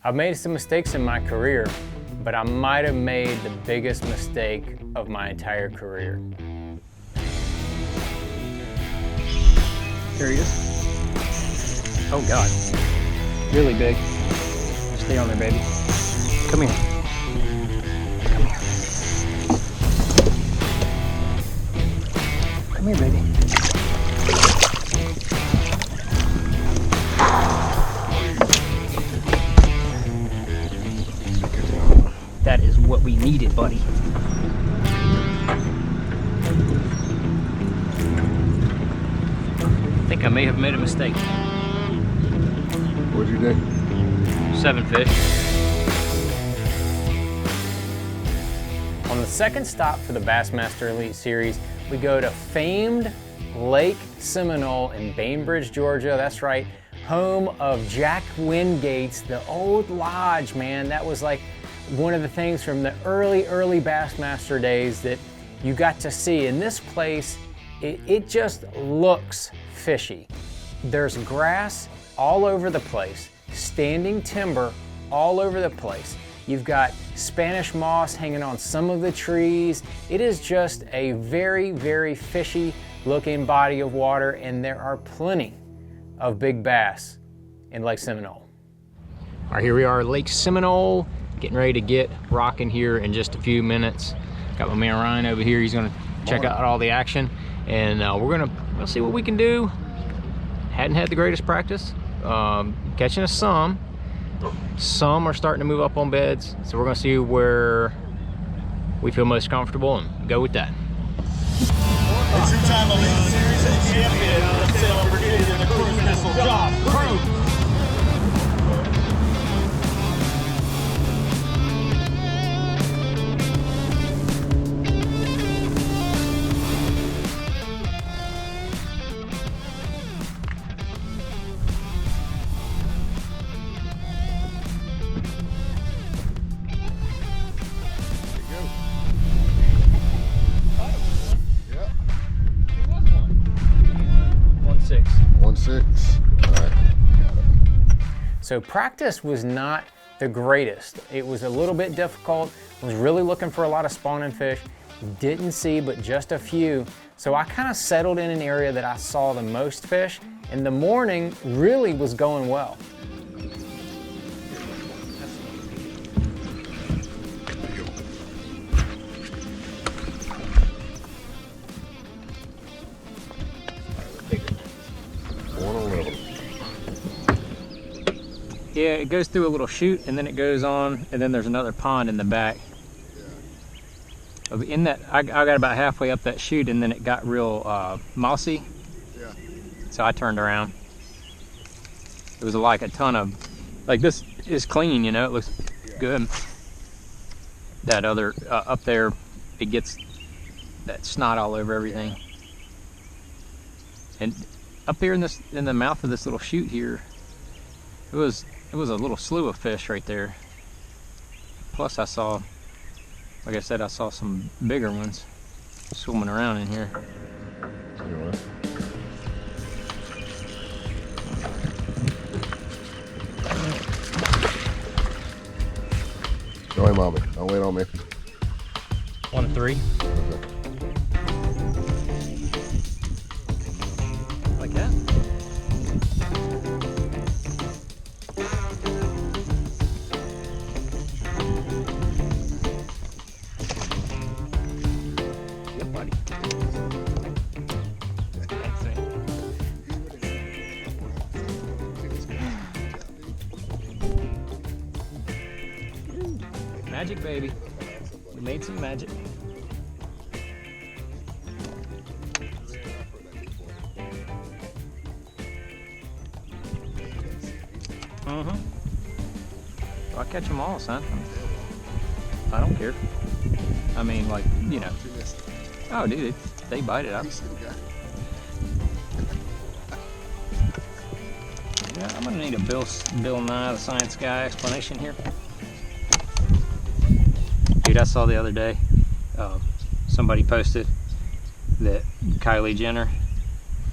I've made some mistakes in my career, but I might have made the biggest mistake of my entire career. There he is. Oh God, really big. Stay on there, baby. Come here. Come here. Come here, baby. That is what we needed, buddy. I think I may have made a mistake. What'd you do? 7 fish. On the second stop for the Bassmaster Elite Series, we go to famed Lake Seminole in Bainbridge, Georgia. That's right, home of Jack Wingate's, the old lodge, man. That was like one of the things from the early Bassmaster days that you got to see. In this place, it just looks fishy. There's grass all over the place, standing timber all over the place. You've got Spanish moss hanging on some of the trees. It is just a very fishy looking body of water, and there are plenty of big bass in Lake Seminole. All right, here we are at Lake Seminole, getting ready to get rocking here in just a few minutes. Got my man Ryan over here. He's gonna check out all the action, and we'll see what we can do. Hadn't had the greatest practice. Catching us some. Some are starting to move up on beds, so we're gonna see where we feel most comfortable and go with that. A two-time Elite Series champion of Salem, Virginia, the cruise missile, Josh Cruz. So practice was not the greatest. It was a little bit difficult. I was really looking for a lot of spawning fish. Didn't see but just a few. So I kind of settled in an area that I saw the most fish, and the morning really was going well. Yeah, it goes through a little chute and then it goes on, and then there's another pond in the back. In that, I got about halfway up that chute and then it got real mossy. Yeah. So I turned around. It was like a ton of, like, this is clean, you know, it looks good. That other, up there, it gets that snot all over everything. And up here in the mouth of this little chute here, it was a little slew of fish right there. Plus I saw, like I said, I saw some bigger ones swimming around in here. Go ahead, mommy. Don't wait on me. 1 to 3. Like that? Yep, buddy. Magic, baby. We made some magic. I catch them all, son. I don't care. I mean, like, you know. Oh, dude, they bite it up. Yeah, I'm gonna need a Bill Nye the Science Guy explanation here. Dude, I saw the other day, somebody posted that Kylie Jenner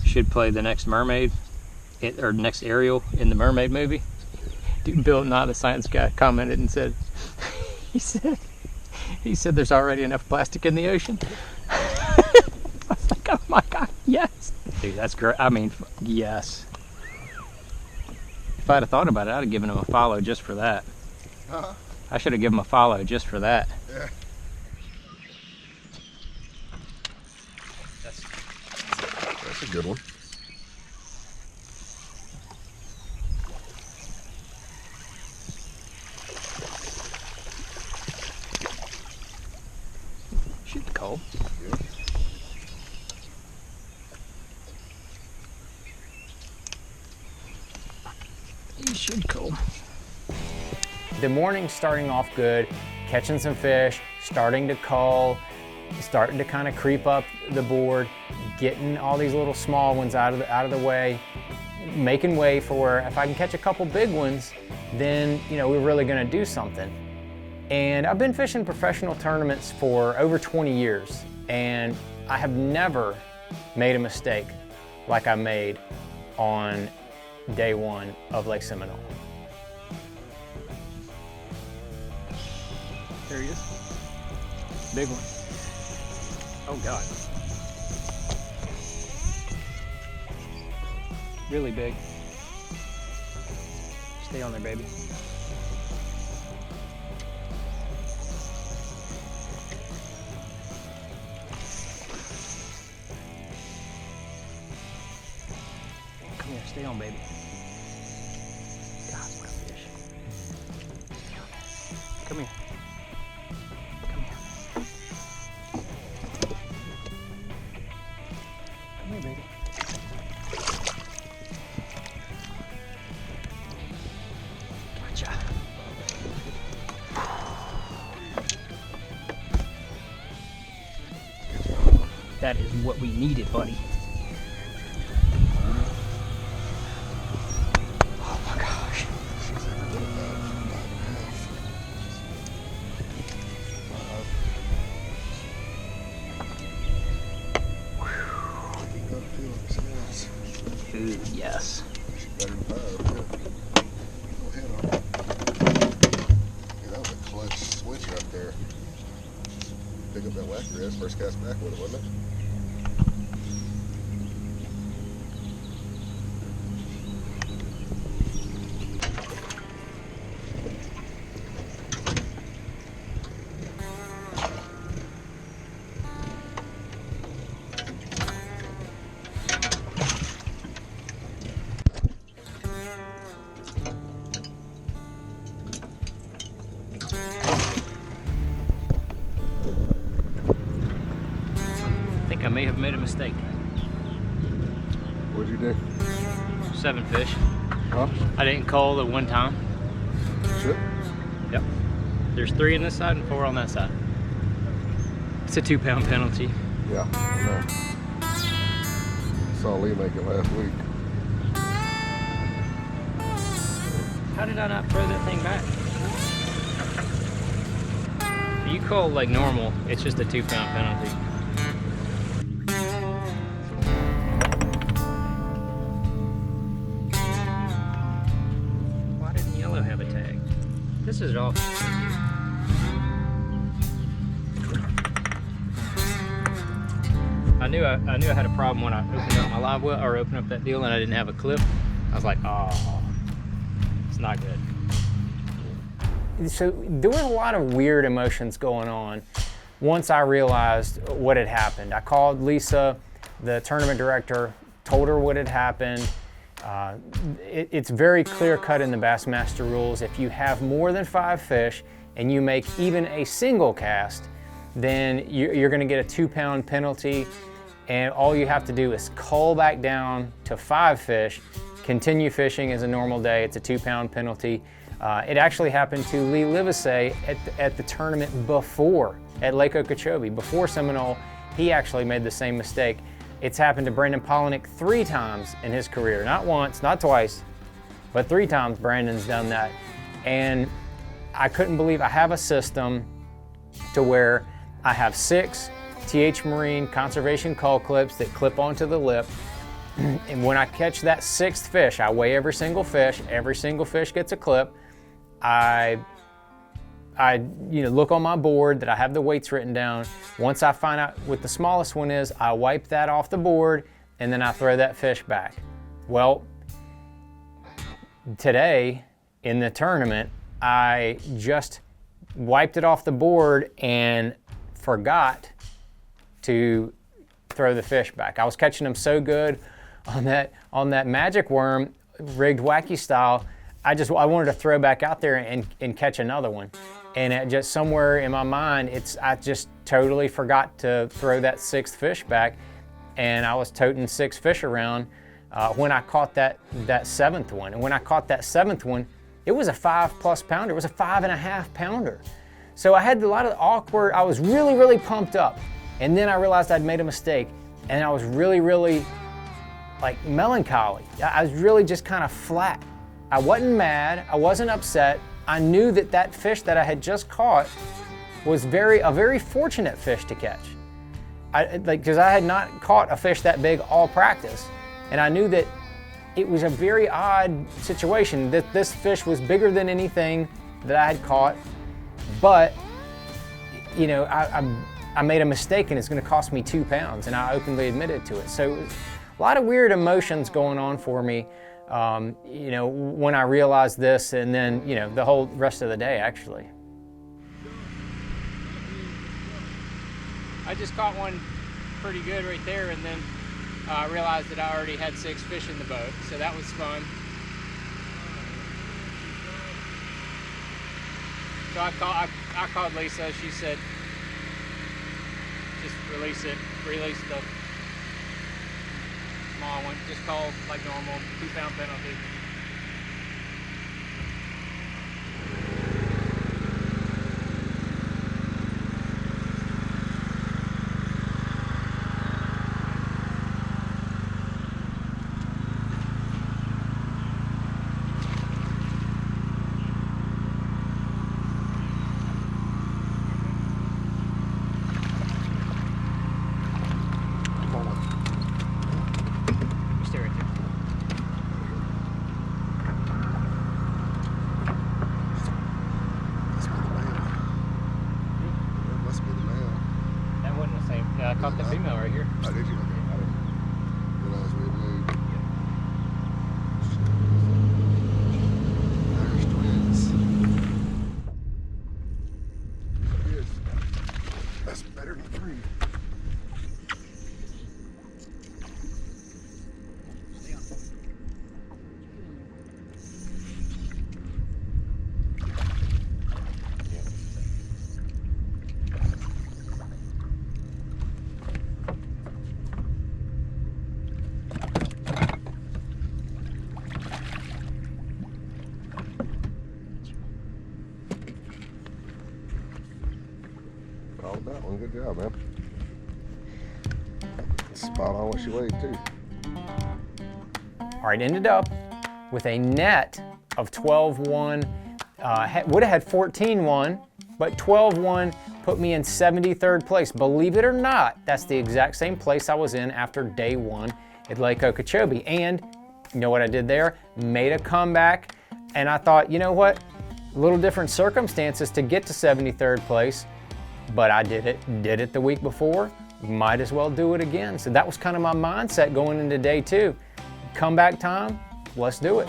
should play the next mermaid, or next Ariel in the Mermaid movie. Dude, Bill, not a science guy, commented and said, he said there's already enough plastic in the ocean. I was like, oh my God, yes. Dude, that's great. I mean, yes. If I'd have thought about it, I'd have given him a follow just for that. I should have given him a follow just for that. Yeah. That's a good one. Shoot the coal. Yeah. You should coal. The morning's starting off good, catching some fish, starting to cull, starting to kind of creep up the board, getting all these little small ones out of the way, making way for if I can catch a couple big ones, then we're really going to do something. And I've been fishing professional tournaments for over 20 years, and I have never made a mistake like I made on day one of Lake Seminole. There he is. Big one. Oh God. Really big. Stay on there, baby. Come here, stay on, baby. God, what a fish. Stay on there. Come here. Come here. Come here, baby. Gotcha. That is what we needed, buddy. Oh my gosh. Ooh, yes. Better than 5, yeah. Go ahead on it. Yeah, that was a clutch switch right there. Pick up that whacker rest, first cast back with it, wasn't it? I think I may have made a mistake. What'd you do? 7 fish. Huh? I didn't call at one time. Shit. Yep. There's 3 on this side and 4 on that side. It's a 2-pound penalty. Yeah, I know. Saw Lee make it last week. How did I not throw that thing back? You call like normal, it's just a 2-pound penalty. Why didn't yellow have a tag? This is off. I knew I had a problem when I opened up my live well or opened up that deal and I didn't have a clip. I was like, oh, it's not good. So there was a lot of weird emotions going on once I realized what had happened. I called Lisa, the tournament director, told her what had happened. It's very clear cut in the Bassmaster rules. If you have more than 5 fish and you make even a single cast, then you're going to get a 2-pound penalty, and all you have to do is cull back down to 5 fish, continue fishing as a normal day. It's a 2-pound penalty. It actually happened to Lee Livesey at the tournament before, at Lake Okeechobee. Before Seminole, he actually made the same mistake. It's happened to Brandon Polinick 3 times in his career. Not once, not twice, but 3 times Brandon's done that. And I couldn't believe I have a system to where I have 6 TH Marine conservation cull clips that clip onto the lip. And when I catch that 6th fish, I weigh every single fish gets a clip. I look on my board that I have the weights written down. Once I find out what the smallest one is, I wipe that off the board and then I throw that fish back. Well, today in the tournament, I just wiped it off the board and forgot to throw the fish back. I was catching them so good on that magic worm, rigged wacky style. I wanted to throw back out there and catch another one. And it just somewhere in my mind, I just totally forgot to throw that 6th fish back, and I was toting 6 fish around when I caught that 7th one. And when I caught that 7th one, it was a 5+ pounder. It was a 5.5 pounder. So I had a lot of awkward. I was really, really pumped up, and then I realized I'd made a mistake, and I was really, really like melancholy. I was really just kind of flat. I wasn't mad, I wasn't upset. I knew that fish that I had just caught was a very fortunate fish to catch. Because I had not caught a fish that big all practice. And I knew that it was a very odd situation, that this fish was bigger than anything that I had caught, but I made a mistake and it's gonna cost me 2 pounds, and I openly admitted to it. So a lot of weird emotions going on for me, when I realized this, and then, the whole rest of the day, actually. I just caught one pretty good right there, and then I realized that I already had 6 fish in the boat, so that was fun. So I called Lisa. She said, just release the small one. Just call like normal, 2-pound penalty. I caught the female right here. Oh, did you? Okay. I didn't realize we had moved. Irish twins. Yes. That's better than 3. Called that one. Good job, man. Spot on what she weighed, too. All right, ended up with a net of 12-1. Would have had 14-1, but 12-1 put me in 73rd place. Believe it or not, that's the exact same place I was in after day 1 at Lake Okeechobee. And you know what I did there? Made a comeback, and I thought, you know what? A little different circumstances to get to 73rd place, but I did it the week before. Might as well do it again. So that was kind of my mindset going into day 2. Comeback time, let's do it.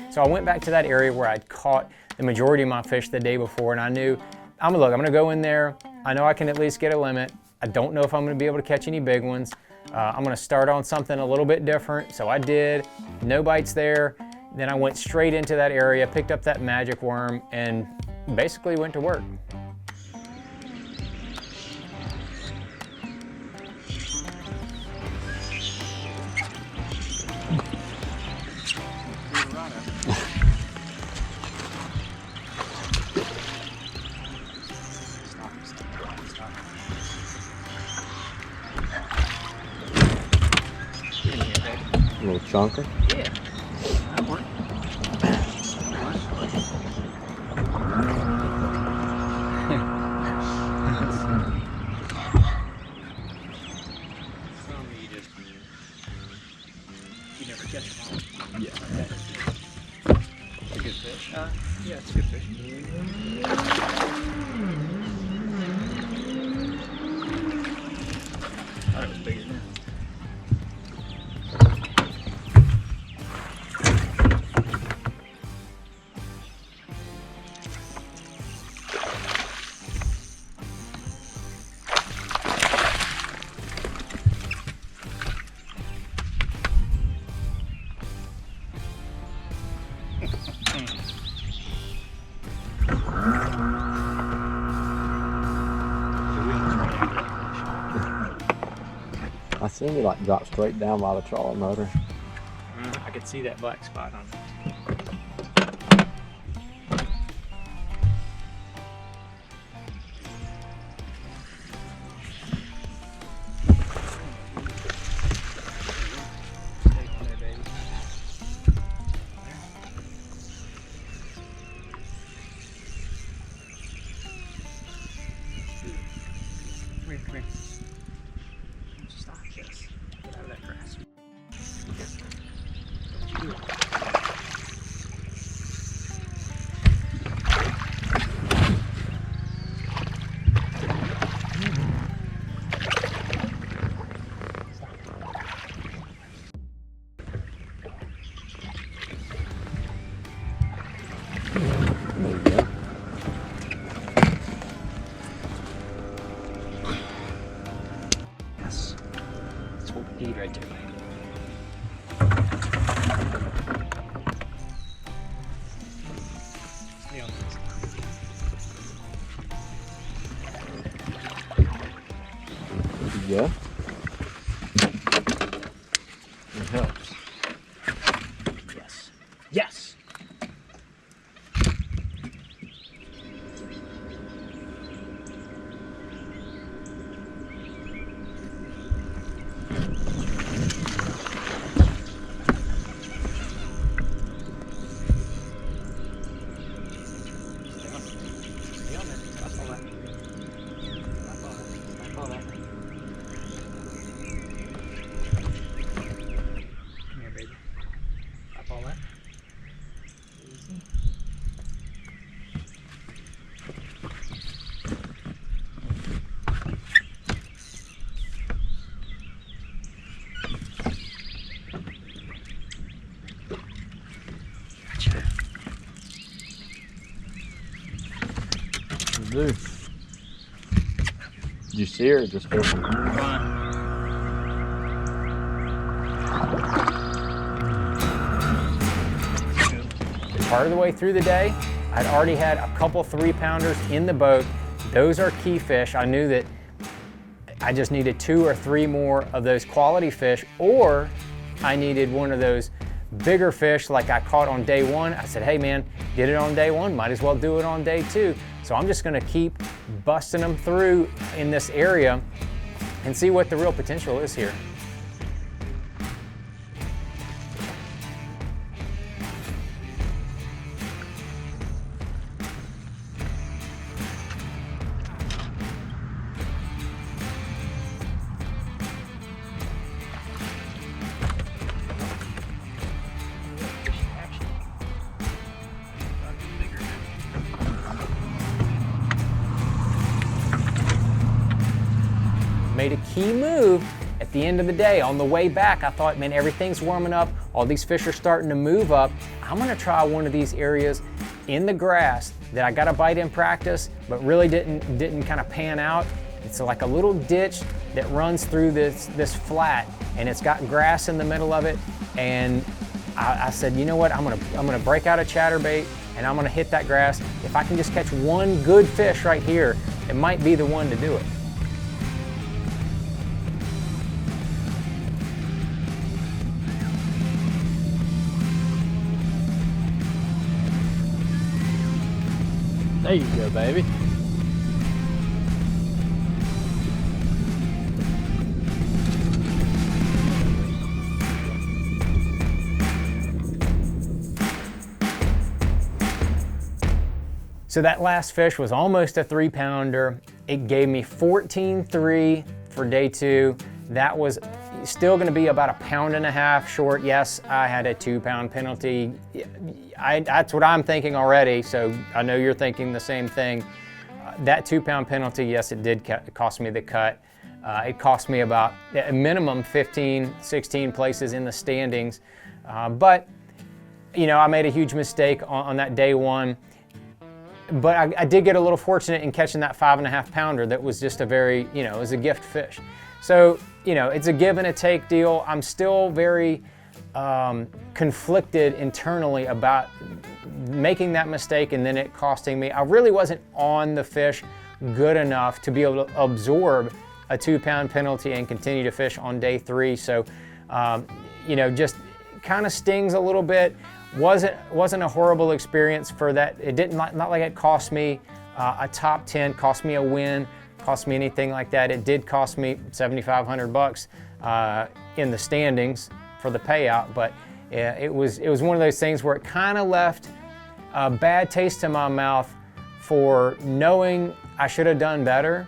So I went back to that area where I'd caught the majority of my fish the day before, and I knew, I'm gonna go in there. I know I can at least get a limit. I don't know if I'm gonna be able to catch any big ones. I'm gonna start on something a little bit different. So I did, no bites there. Then I went straight into that area, picked up that magic worm, and basically went to work. A little chunker. Yeah, that worked. Yeah, it's good fish. Thought it was bigger. I seen you like drop straight down by the trawler motor. I could see that black spot on it. Come here, come here. Stop this. Get out of that grass. Don't you do it. There you go. Yes. That's what we need right there, baby. Stay on this. Yeah. It helps. Yes. Yes! Stay on there. Stop all that. Stop all that. Stop all that. Come here, baby. Stop all that. Easy. Gotcha. You do. Did you see her or just fishing? Come on. Part of the way through the day, I'd already had a couple 3-pounders in the boat. Those are key fish. I knew that I just needed 2 or 3 more of those quality fish, or I needed one of those bigger fish like I caught on day 1. I said, hey man, did it on day 1, might as well do it on day 2. So I'm just gonna keep busting them through in this area and see what the real potential is here. Made a key move at the end of the day. On the way back, I thought, man, everything's warming up. All these fish are starting to move up. I'm gonna try one of these areas in the grass that I got a bite in practice, but really didn't kind of pan out. It's like a little ditch that runs through this flat, and it's got grass in the middle of it. And I said, you know what? I'm gonna break out a chatterbait, and I'm gonna hit that grass. If I can just catch one good fish right here, it might be the one to do it. There you go, baby. So that last fish was almost a 3-pounder. It gave me 14.3 for day 2. That was still gonna be about 1.5 pounds short. Yes, I had a 2-pound penalty. that's what I'm thinking already, so I know you're thinking the same thing. That 2-pound penalty, yes, it did cost me the cut. It cost me about a minimum 15, 16 places in the standings. But, you know, I made a huge mistake on that day one. But I did get a little fortunate in catching that 5.5 pounder that was just a very, you know, it was a gift fish. So, you know, it's a give and a take deal. I'm still very conflicted internally about making that mistake and then it costing me. I really wasn't on the fish good enough to be able to absorb a 2-pound penalty and continue to fish on day 3. So, you know, just kind of stings a little bit. Wasn't a horrible experience for that. It didn't, not like it cost me a top 10, cost me a win, cost me anything like that. It did cost me $7,500 in the standings for the payout, but it was one of those things where it kind of left a bad taste in my mouth for knowing I should have done better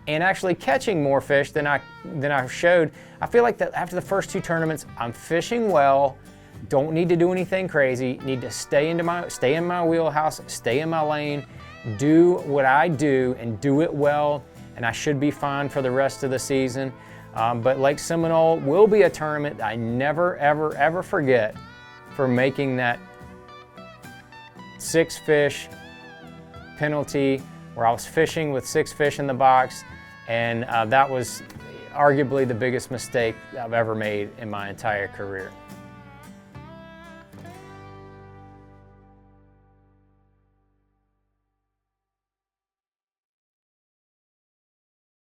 and actually catching more fish than I showed. I feel like that after the first 2 tournaments, I'm fishing well. Don't need to do anything crazy. Need to stay in my wheelhouse, stay in my lane, do what I do and do it well, and I should be fine for the rest of the season. But Lake Seminole will be a tournament I never, ever, ever forget for making that 6 fish penalty where I was fishing with 6 fish in the box, and that was arguably the biggest mistake I've ever made in my entire career.